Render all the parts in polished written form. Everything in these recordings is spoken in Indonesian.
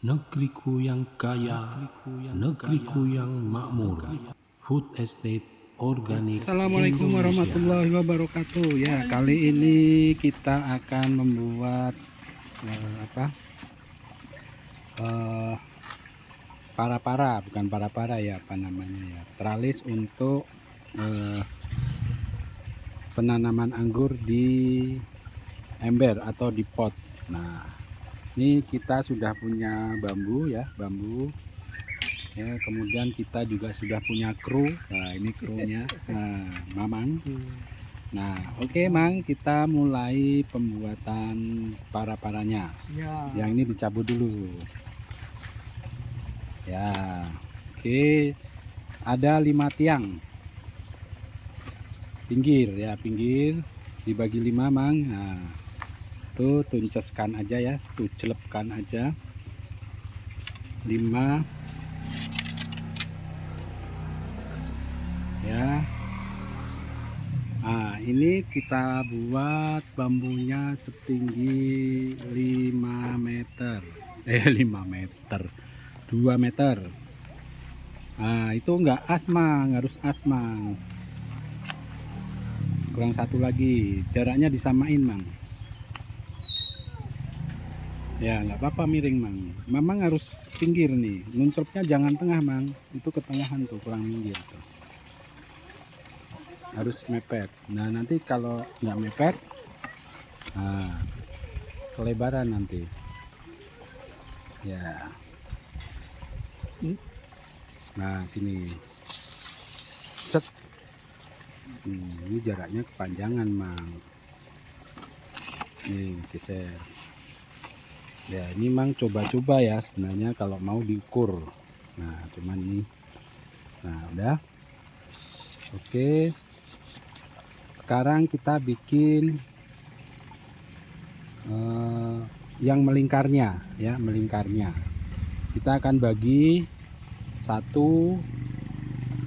Negeriku yang kaya, negeriku yang makmur. Food Estate Organik Assalamualaikum Indonesia. warahmatullahi wabarakatuh. Ya, kali ini kita akan membuat para-para, bukan para-para ya, apa namanya ya, teralis untuk penanaman anggur di ember atau di pot. Nah, ini kita sudah punya bambu ya, bambu. Ya, kemudian kita juga sudah punya kru. Nah, ini krunya, Mamang. Nah, oke Mang, kita mulai pembuatan para-paranya. Ya. Yang ini dicabut dulu. Ya, oke. Ada 5 tiang. Pinggir ya, pinggir dibagi 5 Mang. Nah, tuh tunceskan aja ya, tuh celepkan aja. 5 ya. Nah, ini kita buat bambunya setinggi 5 meter. 5 meter. 2 meter. Nah, itu enggak asmang, harus asmang. Kurang 1 lagi. Jaraknya disamain, Mang. Ya, enggak apa-apa miring, Mang. Memang harus pinggir nih. Nuncepnya jangan tengah, Mang. Itu ketengahan tuh, kurang minggir tuh. Harus mepet. Nah, nanti kalau nggak mepet, nah, kelebaran nanti. Ya. Nah, sini. Set. Ini jaraknya kepanjangan, Mang. Nih, geser. Ya, ini Mang coba-coba ya sebenarnya kalau mau diukur. Nah, cuman ini. Nah, udah. Oke. Sekarang kita bikin yang melingkarnya ya, melingkarnya. Kita akan bagi 1,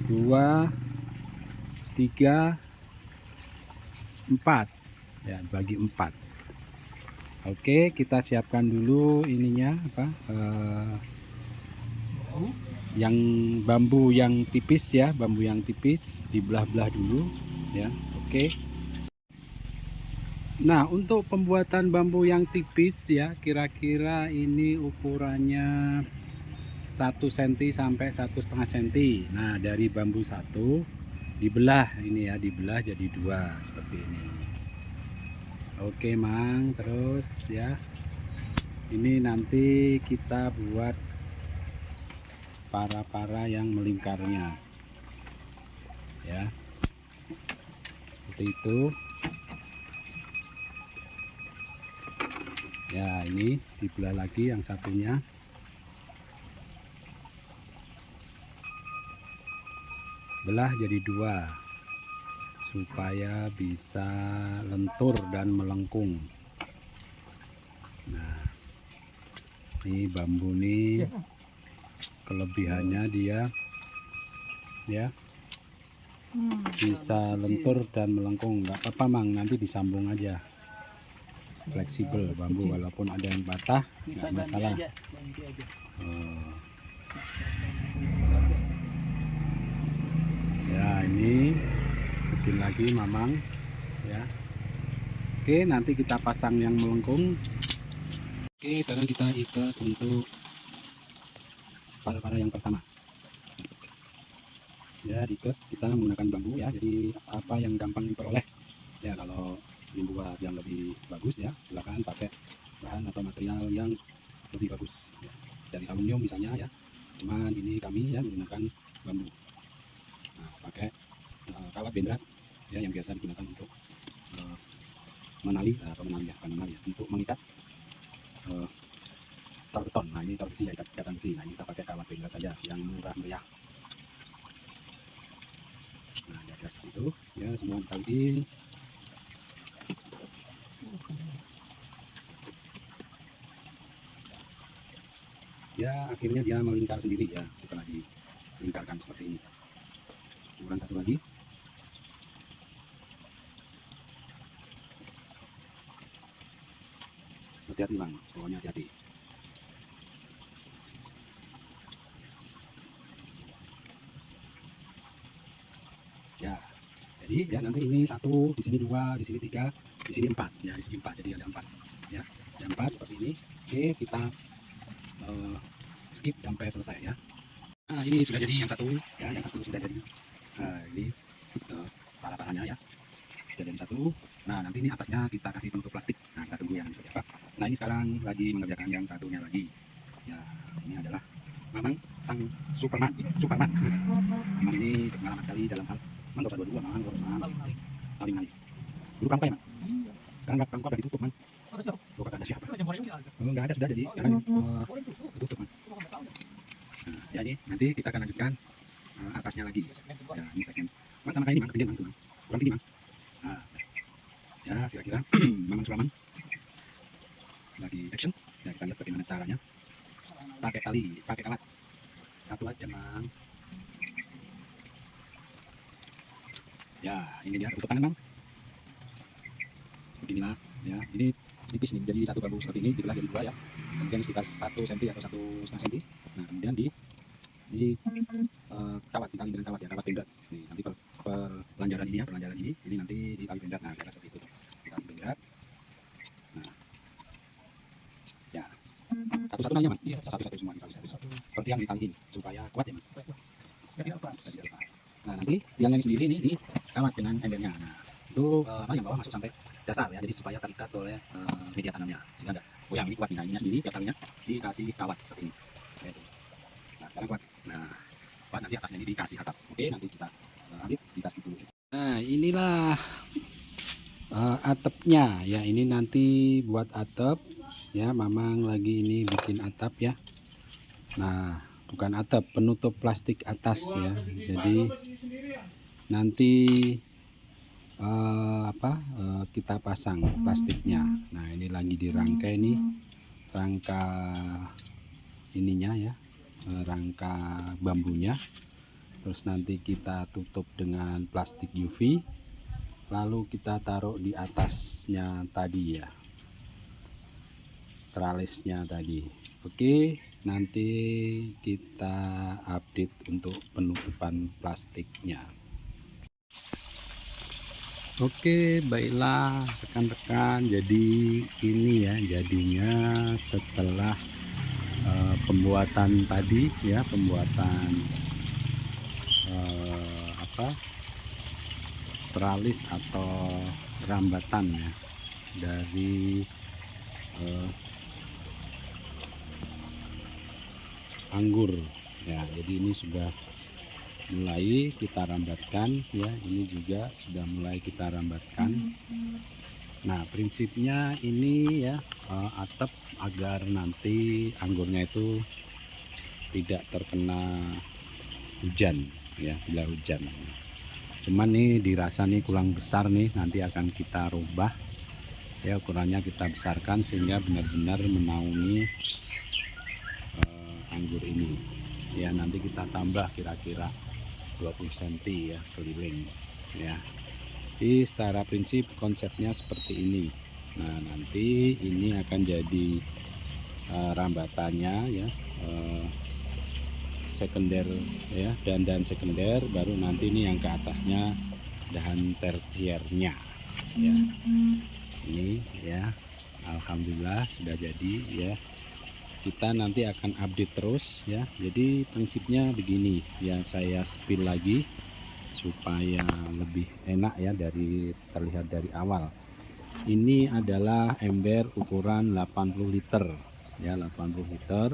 2, 3, 4 ya, bagi 4. Oke, kita siapkan dulu ininya apa, yang bambu yang tipis ya, bambu yang tipis dibelah-belah dulu ya. Oke. Nah, untuk pembuatan bambu yang tipis ya, kira-kira ini ukurannya 1 cm sampai 1,5 cm. Nah, dari bambu 1 dibelah ini ya, dibelah jadi 2 seperti ini. Oke, Mang, terus ya. Ini nanti kita buat para-para yang melingkarnya. Ya. Seperti itu. Ya, ini dibelah lagi yang satunya. Belah jadi 2 supaya bisa lentur dan melengkung. Nah, ini bambu nih kelebihannya dia ya bisa lentur dan melengkung. Nggak apa-apa, Mang, nanti disambung aja. Fleksibel bambu, walaupun ada yang patah nggak masalah. Ya, ini bikin lagi Mamang ya. Oke, nanti kita pasang yang melengkung. Oke, sekarang kita ikat untuk para-para yang pertama ya. Diikat kita menggunakan bambu ya, jadi apa yang gampang diperoleh ya. Kalau membuat yang lebih bagus ya, silakan pakai bahan atau material yang lebih bagus ya, dari aluminium misalnya ya. Cuman ini kami ya menggunakan bambu. Nah, pakai kawat bendrat ya, yang biasa digunakan untuk menali atau menali ya, bukan menali ya, untuk mengikat tor beton. Nah, ini tor besi ya, ikatan besi. Nah, ini kita pakai kawat bendrat saja yang murah meriah. Nah, ya seperti itu ya, semua dikaliin. Ya, akhirnya dia melingkar sendiri ya setelah dilingkarkan seperti ini. Kurang 1 lagi. Hati-hati, Bang, pokoknya hati-hati. Ya, jadi ya nanti ini 1, di sini 2, di sini 3, di sini 4. Ya, di sini 4. Jadi ada 4. Ya, ada 4 seperti ini. Oke, kita skip sampai selesai ya. Nah, ini sudah jadi yang satu, ya, yang satu sudah jadi. Nah, ini para-paranya ya, sudah jadi satu. Nah, nanti ini atasnya kita kasih penutup plastik. Nah, kita tunggu yang seperti apa. Nah, ini sekarang lagi mengerjakan yang satunya lagi. Ya, ini adalah Mamang sang Superman. Superman. Mamang ini berpengalaman sekali dalam hal Mang, gak usah dua-dua, Mang, urusan paling mali. Dulu pramuka ya, Mang? Sekarang pramuka udah ditutup, Mang. Oh, kagak ada siapa. Oh, nggak ada, sudah jadi. Sekarang ditutup, Mang. Nah, ya ini nanti kita akan lanjutkan atasnya lagi. Ya, ini segmen. Mang, sama kayak ini, Mang, ketinggian, Mang, tuh, Mang. Kurang tinggi, Mang. Nah, ya kira-kira Mamang Sulaman lagi action. Ya, kita lihat bagaimana caranya. Pakai tali, pakai kawat. Satu aja, Mang. Ya, ini dia tutupannya, Mang. Beginilah, ya. Ini tipis nih, jadi satu bambu seperti ini dibelah jadi dua ya. Kemudian sekitar 1 cm atau 1,5 cm. Nah, kemudian di kawat, ditali dengan kawat ya, kawat pendat. Nih, nanti perlanjaran ini ya, perlanjaran ini nanti ditali pendat. Nah, kira seperti itu. Ditali pendat. Nah, ya. Satu-satu nanya, Mas. Iya, satu-satu semua ditali satu. Seperti yang ditali ini supaya kuat ya, Mas. Tidak lepas. Nah, nanti yang lain sendiri ini dikawat dengan embernya. Nah, itu yang bawah masuk sampai dasar ya, jadi supaya terikat oleh media tanamnya sehingga ada goyang. Ini kuat. Nah, ininya sendiri tiap talinya dikasih kawat seperti ini. Nah, sekarang kuat. Nah, kuat, nanti atasnya ini dikasih atap. Oke, nanti kita ambil dikasih dulu. Nah, inilah atapnya ya, ini nanti buat atap ya. Mamang lagi ini bikin atap ya. Nah, bukan atap, penutup plastik atas ya. Jadi nanti kita pasang plastiknya. Nah, ini lagi dirangkai nih, rangka ininya ya, rangka bambunya. Terus nanti kita tutup dengan plastik UV, lalu kita taruh di atasnya tadi ya, tralisnya tadi. Oke, nanti kita update untuk penutupan plastiknya. Oke, baiklah rekan-rekan, jadi ini ya jadinya setelah pembuatan tadi ya, pembuatan tralis atau rambatan ya dari anggur ya. Jadi ini sudah mulai kita rambatkan ya, ini juga sudah mulai kita rambatkan. Nah, prinsipnya ini ya, atap agar nanti anggurnya itu tidak terkena hujan ya, bila hujan. Cuman nih dirasa nih kurang besar nih, nanti akan kita rubah ya, ukurannya kita besarkan sehingga benar-benar menaungi anggur ini ya. Nanti kita tambah kira-kira 20 cm ya keliling ya. Jadi secara prinsip konsepnya seperti ini. Nah, nanti ini akan jadi rambatannya ya, sekunder ya, dan sekunder, baru nanti ini yang ke atasnya dahan tersiernya ya. Ini ya, alhamdulillah sudah jadi ya. Kita nanti akan update terus ya. Jadi prinsipnya begini ya, saya spill lagi supaya lebih enak ya, dari terlihat dari awal. Ini adalah ember ukuran 80 liter ya, 80 liter.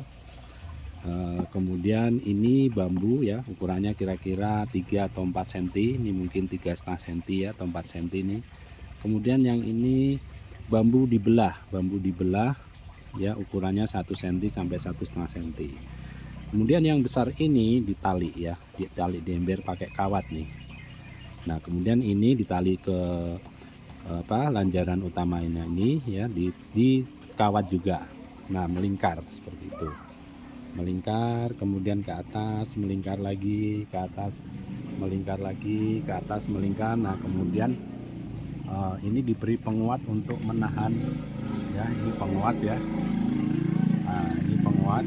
Kemudian ini bambu ya, ukurannya kira-kira 3 atau 4 cm. Ini mungkin 3,5 cm ya, atau 4 cm ini. Kemudian yang ini bambu dibelah ya, ukurannya 1 cm sampai 1,5 cm. Kemudian yang besar ini ditali ya, ditali di ember pakai kawat nih. Nah, kemudian ini ditali ke lanjaran utama ini ya, di kawat juga. Nah, melingkar seperti itu, melingkar, kemudian ke atas, melingkar lagi ke atas, melingkar lagi ke atas, melingkar. Nah, kemudian ini diberi penguat untuk menahan ya, ini penguat ya. Nah, ini penguat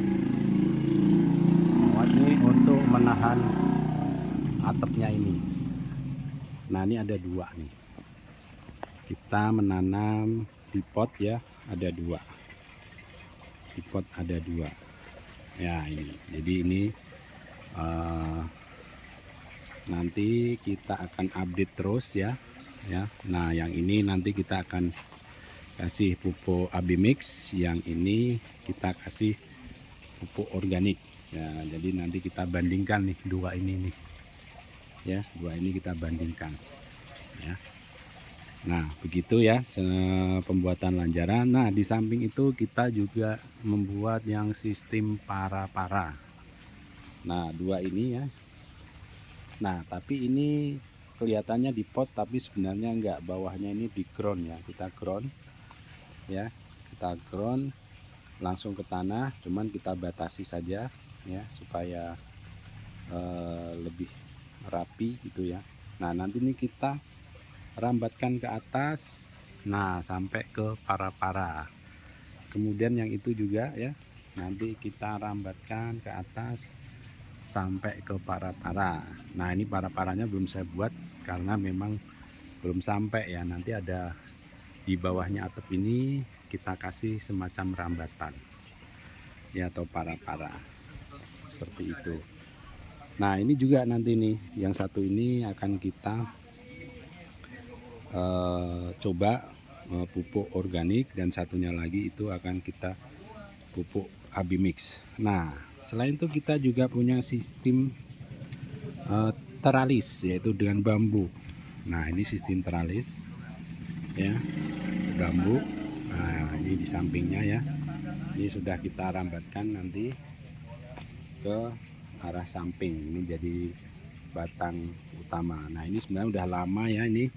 ini untuk menahan atapnya ini Nah ini ada 2 nih, kita menanam di pot ya, ada 2 di pot, ada 2 ya ini. Jadi ini nanti kita akan update terus ya. Nah yang ini nanti kita akan kasih pupuk AB mix, yang ini kita kasih pupuk organik ya. Jadi nanti kita bandingkan nih 2 ini nih ya, 2 ini kita bandingkan ya. Nah begitu ya pembuatan lanjaran. Nah di samping itu kita juga membuat yang sistem para-para. Nah 2 ini ya. Nah tapi ini kelihatannya di pot, tapi sebenarnya enggak, bawahnya ini di ground ya. Kita ground ya, kita ground langsung ke tanah, cuman kita batasi saja ya supaya lebih rapi gitu ya. Nah nanti ini kita rambatkan ke atas, nah sampai ke para-para. Kemudian yang itu juga ya, nanti kita rambatkan ke atas sampai ke para-para. Nah ini para-paranya belum saya buat karena memang belum sampai ya. Nanti ada di bawahnya atap ini kita kasih semacam rambatan ya, atau para-para seperti itu. Nah ini juga nanti nih yang satu ini akan kita coba pupuk organik, dan satunya lagi itu akan kita pupuk AB mix. Nah selain itu kita juga punya sistem teralis, yaitu dengan bambu. Nah ini sistem teralis ya, bambu. Nah ini di sampingnya ya, ini sudah kita rambatkan nanti ke arah samping, ini jadi batang utama. Nah ini sebenarnya udah lama ya ini,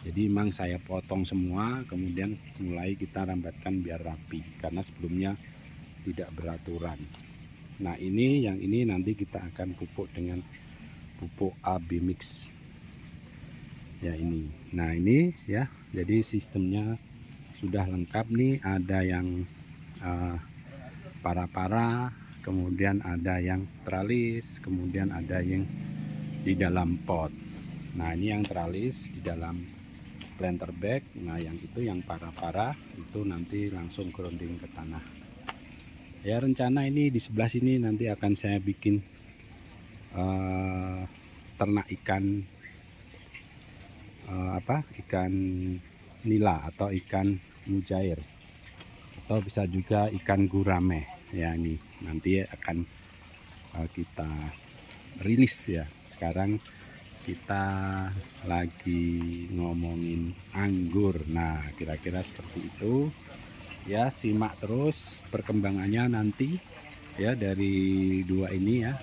jadi memang saya potong semua, kemudian mulai kita rambatkan biar rapi karena sebelumnya tidak beraturan. Nah ini yang ini nanti kita akan pupuk dengan pupuk AB mix ya ini. Nah ini ya, jadi sistemnya sudah lengkap nih, ada yang para-para, kemudian ada yang teralis, kemudian ada yang di dalam pot. Nah ini yang teralis di dalam planter bag. Nah yang itu yang para-para itu nanti langsung grounding ke tanah ya. Rencana ini di sebelah sini nanti akan saya bikin ternak ikan ikan nila atau ikan mujair, atau bisa juga ikan gurame ya. Ini nanti akan kita rilis ya. Sekarang kita lagi ngomongin anggur. Nah kira-kira seperti itu ya, simak terus perkembangannya nanti ya dari 2 ini ya.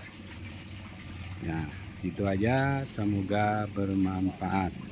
Ya itu aja, semoga bermanfaat.